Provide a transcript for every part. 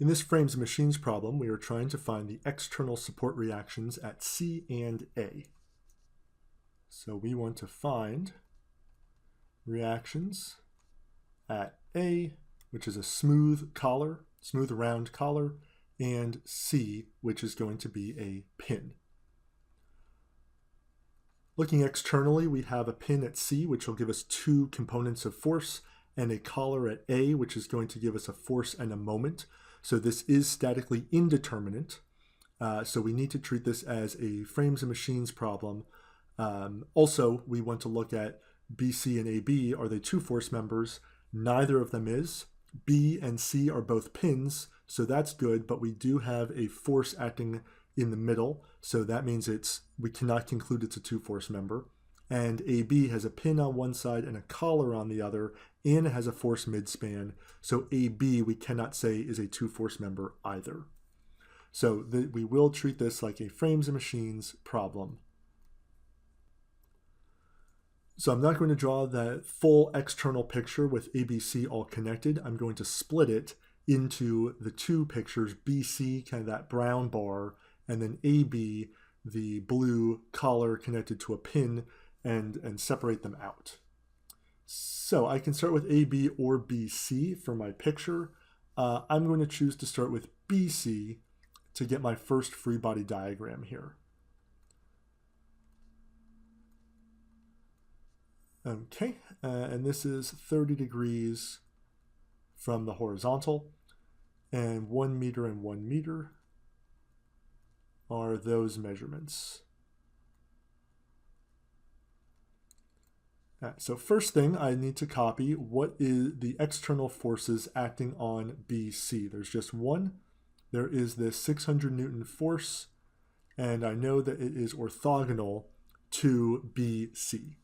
In this frames and machines problem, we are trying to find the external support reactions at C and A. So we want to find reactions at A, which is a smooth collar, smooth round collar, and C, which is going to be a pin. Looking externally, we have a pin at C, which will give us two components of force, and a collar at A, which is going to give us a force and a moment. So this is statically indeterminate. So we need to treat this as a frames and machines problem. Also, we want to look at BC and AB. Are they two force members? Neither of them is. B and C are both pins, so that's good, but we do have a force acting in the middle, so that means we cannot conclude it's a two force member. And AB has a pin on one side and a collar on the other, and it has a force midspan, so AB we cannot say is a two force member either. So we will treat this like a frames and machines problem. So I'm not going to draw the full external picture with ABC all connected. I'm going to split it into the two pictures, BC, kind of that brown bar, and then AB, the blue collar connected to a pin, and separate them out. So I can start with AB or BC for my picture. I'm going to choose to start with BC to get my first free body diagram here. Okay, and this is 30 degrees from the horizontal, and 1 meter and 1 meter are those measurements. So first thing I need to copy, what is the external forces acting on BC? There's just one. There is this 600 Newton force, and I know that it is orthogonal to BC.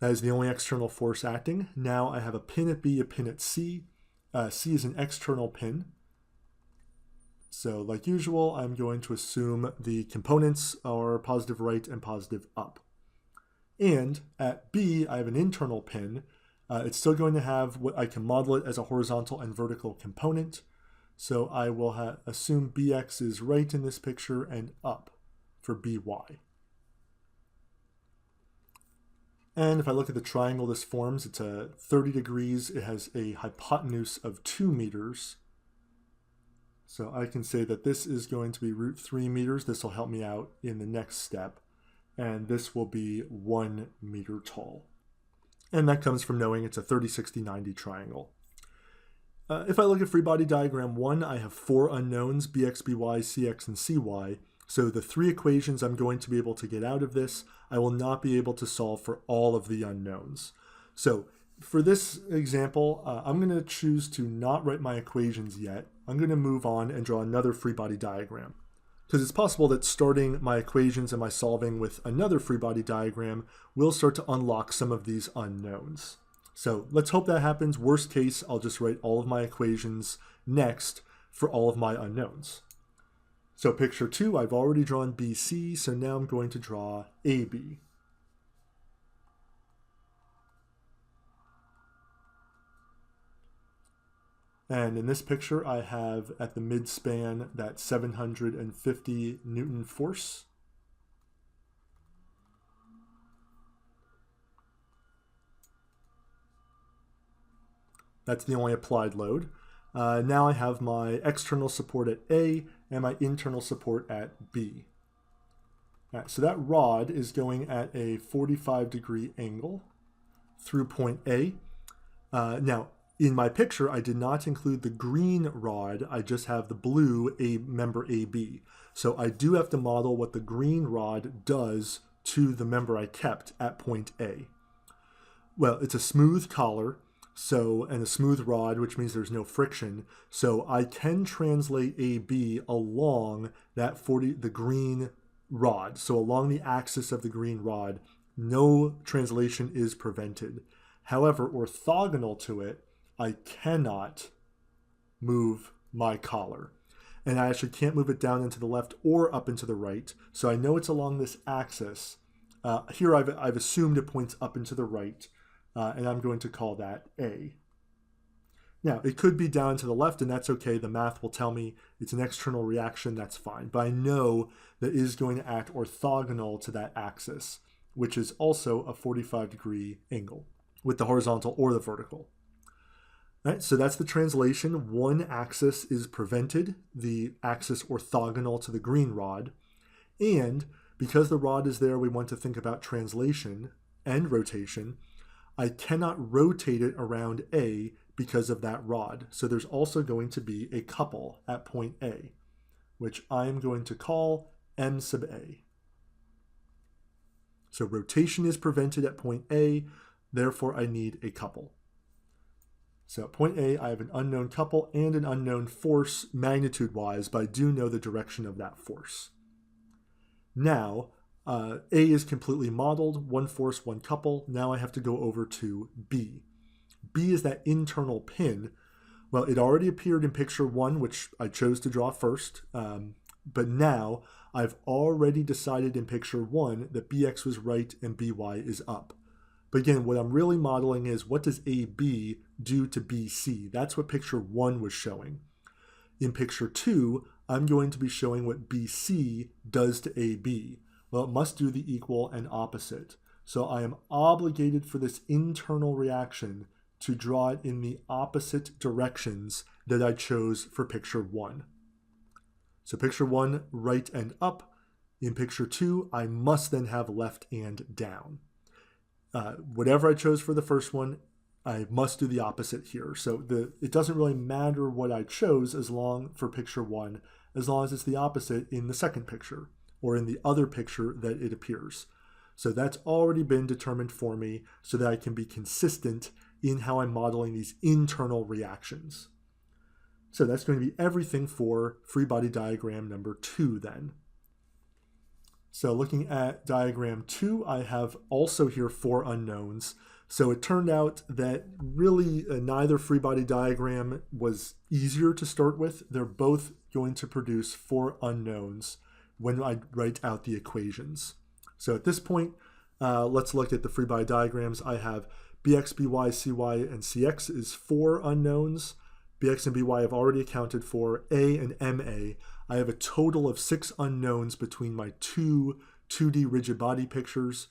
That is the only external force acting. Now I have a pin at B, a pin at C. C is an external pin. So like usual, I'm going to assume the components are positive right and positive up. And at B, I have an internal pin. It's still going to have what I can model it as a horizontal and vertical component. So I will assume BX is right in this picture and up for BY. And if I look at the triangle this forms, it's a 30 degrees. It has a hypotenuse of 2 meters. So I can say that this is going to be root 3 meters. This will help me out in the next step. And this will be 1 meter tall. And that comes from knowing it's a 30, 60, 90 triangle. If I look at free body diagram 1, I have 4 unknowns, BX, BY, CX, and CY. So the 3 equations I'm going to be able to get out of this, I will not be able to solve for all of the unknowns. So for this example, I'm going to choose to not write my equations yet. I'm going to move on and draw another free body diagram. Because it's possible that starting my equations and my solving with another free body diagram will start to unlock some of these unknowns. So let's hope that happens. Worst case, I'll just write all of my equations next for all of my unknowns. So picture 2, I've already drawn BC, so now I'm going to draw AB. And in this picture, I have at the midspan that 750 Newton force. That's the only applied load. Now I have my external support at A and my internal support at B. Right, so that rod is going at a 45-degree angle through point A. Now, in my picture, I did not include the green rod. I just have the blue member AB. So I do have to model what the green rod does to the member I kept at point A. Well, it's a smooth collar. And a smooth rod, which means there's no friction. So I can translate AB along that the green rod. So along the axis of the green rod, no translation is prevented. However, orthogonal to it, I cannot move my collar. And I actually can't move it down into the left or up into the right. So I know it's along this axis. Here I've assumed it points up into the right. And I'm going to call that A. Now, it could be down to the left, and that's okay. The math will tell me it's an external reaction. That's fine. But I know that it is going to act orthogonal to that axis, which is also a 45-degree angle with the horizontal or the vertical. All right, so that's the translation. One axis is prevented, the axis orthogonal to the green rod. And because the rod is there, we want to think about translation and rotation. I cannot rotate it around A because of that rod. So there's also going to be a couple at point A, which I'm going to call M sub A. So rotation is prevented at point A, therefore I need a couple. So at point A, I have an unknown couple and an unknown force magnitude-wise, but I do know the direction of that force. Now, A is completely modeled, one force, one couple. Now I have to go over to B. B is that internal pin. Well, it already appeared in picture 1, which I chose to draw first, but now I've already decided in picture 1 that BX was right and BY is up. But again, what I'm really modeling is what does AB do to BC? That's what picture 1 was showing. In picture 2, I'm going to be showing what BC does to AB. Well, it must do the equal and opposite. So I am obligated for this internal reaction to draw it in the opposite directions that I chose for picture 1. So picture 1, right and up. In picture 2, I must then have left and down. Whatever I chose for the first one, I must do the opposite here. So it doesn't really matter what I chose for picture 1, as long as it's the opposite in the second picture or in the other picture that it appears. So that's already been determined for me so that I can be consistent in how I'm modeling these internal reactions. So that's going to be everything for free body diagram number 2 then. So looking at diagram 2, I have also here 4 unknowns. So it turned out that really neither free body diagram was easier to start with. They're both going to produce 4 unknowns when I write out the equations. So at this point, let's look at the free body diagrams. I have BX, BY, CY, and CX is 4 unknowns. BX and BY I've already accounted for. A and MA, I have a total of 6 unknowns between my 2 2D rigid body pictures,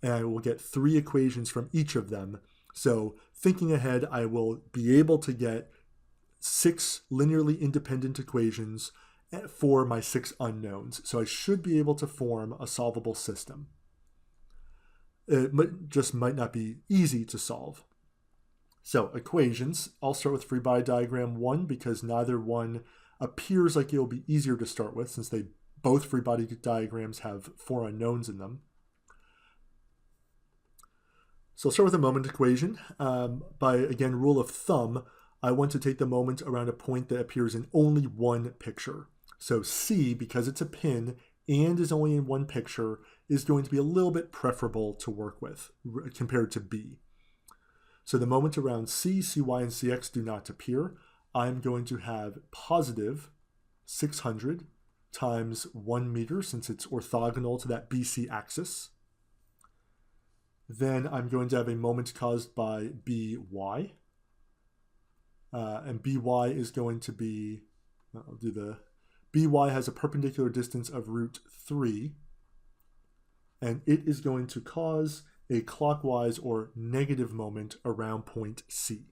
and I will get 3 equations from each of them. So thinking ahead, I will be able to get 6 linearly independent equations for my 6 unknowns. So I should be able to form a solvable system. It just might not be easy to solve. So equations, I'll start with free body diagram 1 because neither one appears like it will be easier to start with since both free body diagrams have 4 unknowns in them. So I'll start with a moment equation. By, again, rule of thumb, I want to take the moment around a point that appears in only one picture. So C, because it's a pin and is only in one picture, is going to be a little bit preferable to work with compared to B. So the moment around C, CY, and CX do not appear. I'm going to have positive 600 times 1 meter since it's orthogonal to that BC axis. Then I'm going to have a moment caused by BY. And BY is going to be, BY has a perpendicular distance of root 3. And it is going to cause a clockwise or negative moment around point C.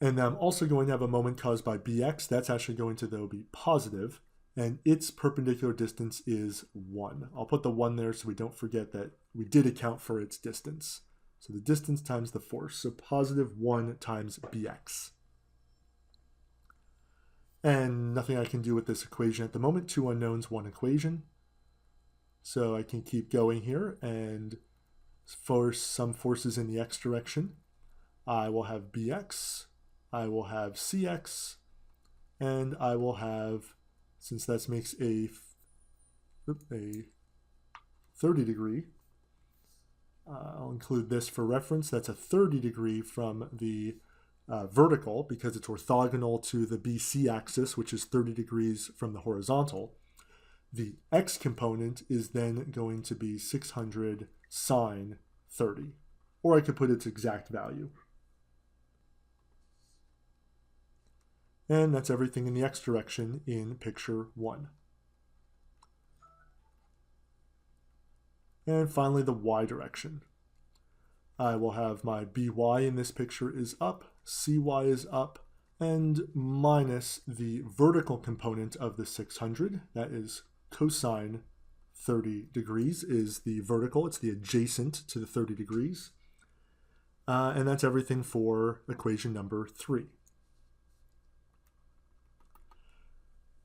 And I'm also going to have a moment caused by BX. That's actually going to, though, be positive, and its perpendicular distance is 1. I'll put the 1 there so we don't forget that we did account for its distance. So the distance times the force, so positive 1 times BX. And nothing I can do with this equation at the moment. 2 unknowns, 1 equation. So I can keep going here and force some forces in the x direction. I will have BX, I will have CX, and I will have, since that makes a 30 degree, I'll include this for reference. That's a 30 degree from the vertical because it's orthogonal to the BC axis, which is 30 degrees from the horizontal. The x component is then going to be 600 sine 30, or I could put its exact value. And that's everything in the x direction in picture 1. And finally, the y direction. I will have my by in this picture is up, cy is up, and minus the vertical component of the 600, that is cosine 30 degrees is the vertical, it's the adjacent to the 30 degrees. And that's everything for equation number 3.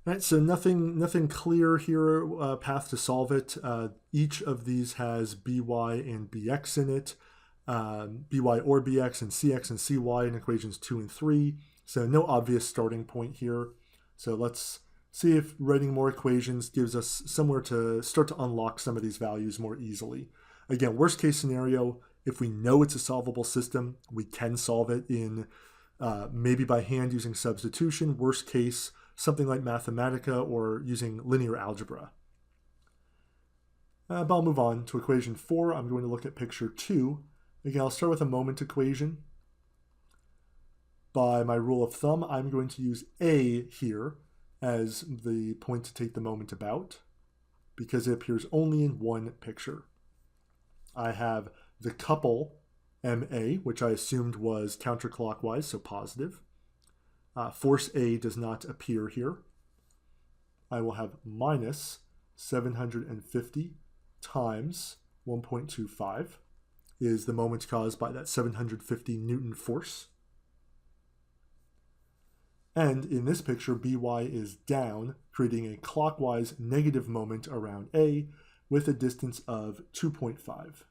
All right, so nothing clear here, path to solve it. Each of these has by and bx in it, by or bx and cx and cy in equations 2 and 3. So no obvious starting point here. So let's see if writing more equations gives us somewhere to start to unlock some of these values more easily. Again, worst case scenario, if we know it's a solvable system, we can solve it in maybe by hand using substitution. Worst case, something like Mathematica or using linear algebra. But I'll move on to equation 4. I'm going to look at picture 2. Again, I'll start with a moment equation. By my rule of thumb, I'm going to use A here as the point to take the moment about, because it appears only in one picture. I have the couple MA, which I assumed was counterclockwise, so positive. Force A does not appear here. I will have minus 750 times 1.25 is the moment caused by that 750 Newton force. And in this picture, By is down, creating a clockwise negative moment around A with a distance of 2.5.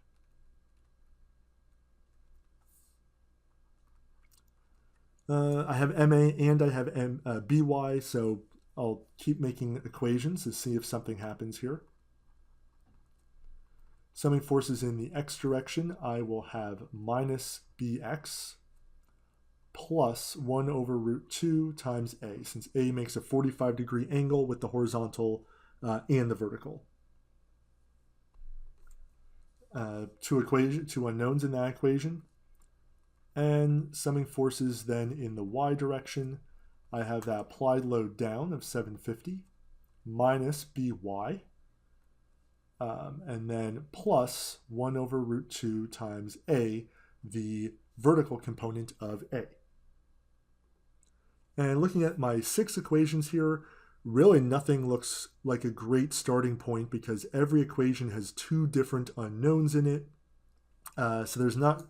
I have MA and I have BY, so I'll keep making equations to see if something happens here. Summing forces in the x direction, I will have minus bx plus 1 over root 2 times a, since a makes a 45-degree angle with the horizontal and the vertical. Two unknowns in that equation. And summing forces then in the y direction, I have that applied load down of 750 minus by, and then plus 1 over root 2 times a, the vertical component of a. And looking at my 6 equations here, really nothing looks like a great starting point because every equation has 2 different unknowns in it. So there's not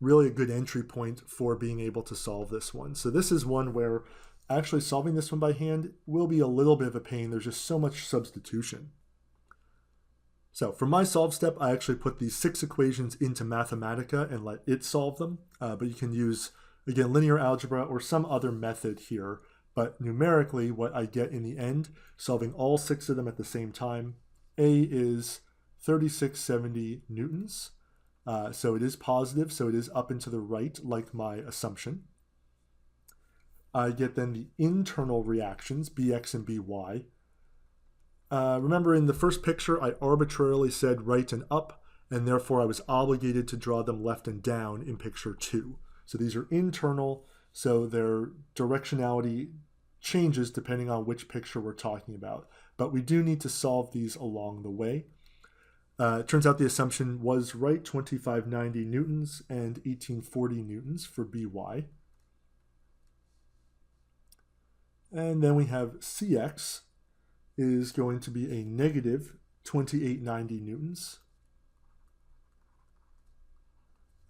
really a good entry point for being able to solve this one. So this is one where actually solving this one by hand will be a little bit of a pain. There's just so much substitution. So for my solve step, I actually put these 6 equations into Mathematica and let it solve them. But you can use, again, linear algebra or some other method here. But numerically, what I get in the end, solving all 6 of them at the same time, A is 3670 newtons. So it is positive, so it is up and to the right, like my assumption. I get then the internal reactions, Bx and By. Remember in the first picture, I arbitrarily said right and up, and therefore I was obligated to draw them left and down in picture 2. So these are internal, so their directionality changes depending on which picture we're talking about. But we do need to solve these along the way. It turns out the assumption was right, 2590 newtons and 1840 newtons for By. And then we have Cx is going to be a negative 2890 newtons.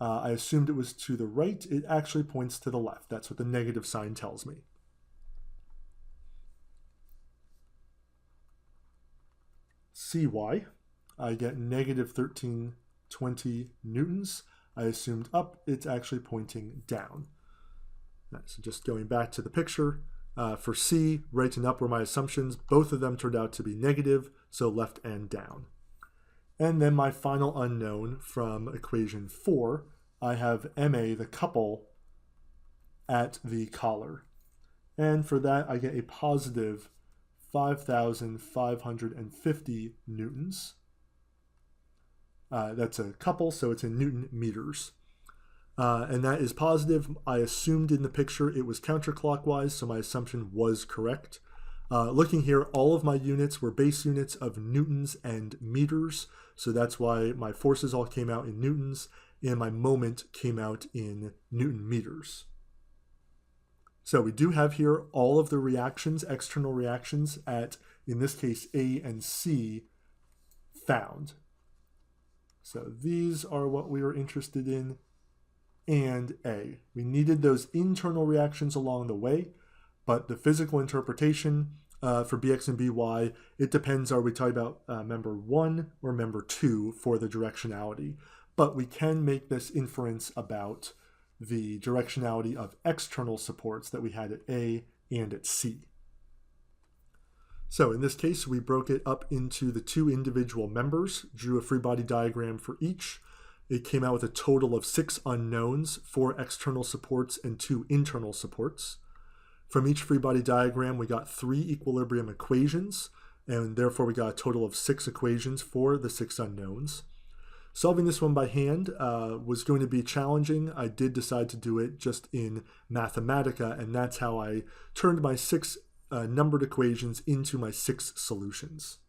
I assumed it was to the right. It actually points to the left. That's what the negative sign tells me. Cy, I get negative 1320 newtons. I assumed up. It's actually pointing down. So just going back to the picture, for C, right and up were my assumptions. Both of them turned out to be negative, so left and down. And then my final unknown from equation 4, I have MA, the couple, at the collar. And for that, I get a positive 5,550 newtons. That's a couple, so it's in Newton meters. and that is positive. I assumed in the picture it was counterclockwise, so my assumption was correct. Looking here, all of my units were base units of newtons and meters, so that's why my forces all came out in newtons, and my moment came out in Newton meters. So we do have here all of the reactions, external reactions at, in this case, A and C found. So these are what we were interested in, and A. We needed those internal reactions along the way, but the physical interpretation for Bx and By, it depends, are we talking about member 1 or member 2 for the directionality. But we can make this inference about the directionality of external supports that we had at A and at C. So in this case, we broke it up into the 2 individual members, drew a free body diagram for each. It came out with a total of 6 unknowns, 4 external supports and 2 internal supports. From each free body diagram, we got 3 equilibrium equations, and therefore we got a total of 6 equations for the 6 unknowns. Solving this one by hand was going to be challenging. I did decide to do it just in Mathematica, and that's how I turned my 6 numbered equations into my 6 solutions.